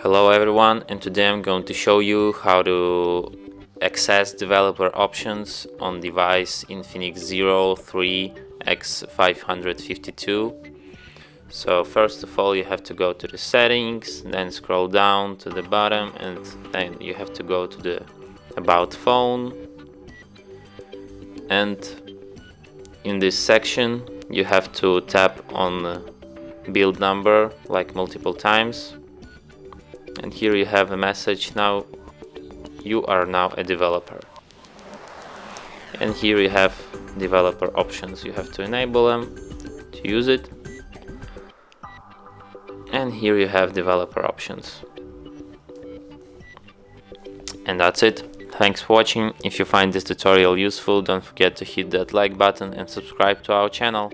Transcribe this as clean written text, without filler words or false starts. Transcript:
Hello everyone, and today I'm going to show you how to access developer options on device INFINIX Zero 3x552. So first of all you have to go to the settings, then scroll down to the bottom, and then you have to go to the about phone, and in this section you have to tap on build number like multiple times. And here you have a message, now you are now a developer. And here you have developer options, you have to enable them to use it. And here you have developer options. And that's it. Thanks for watching. If you find this tutorial useful, don't forget to hit that like button and subscribe to our channel.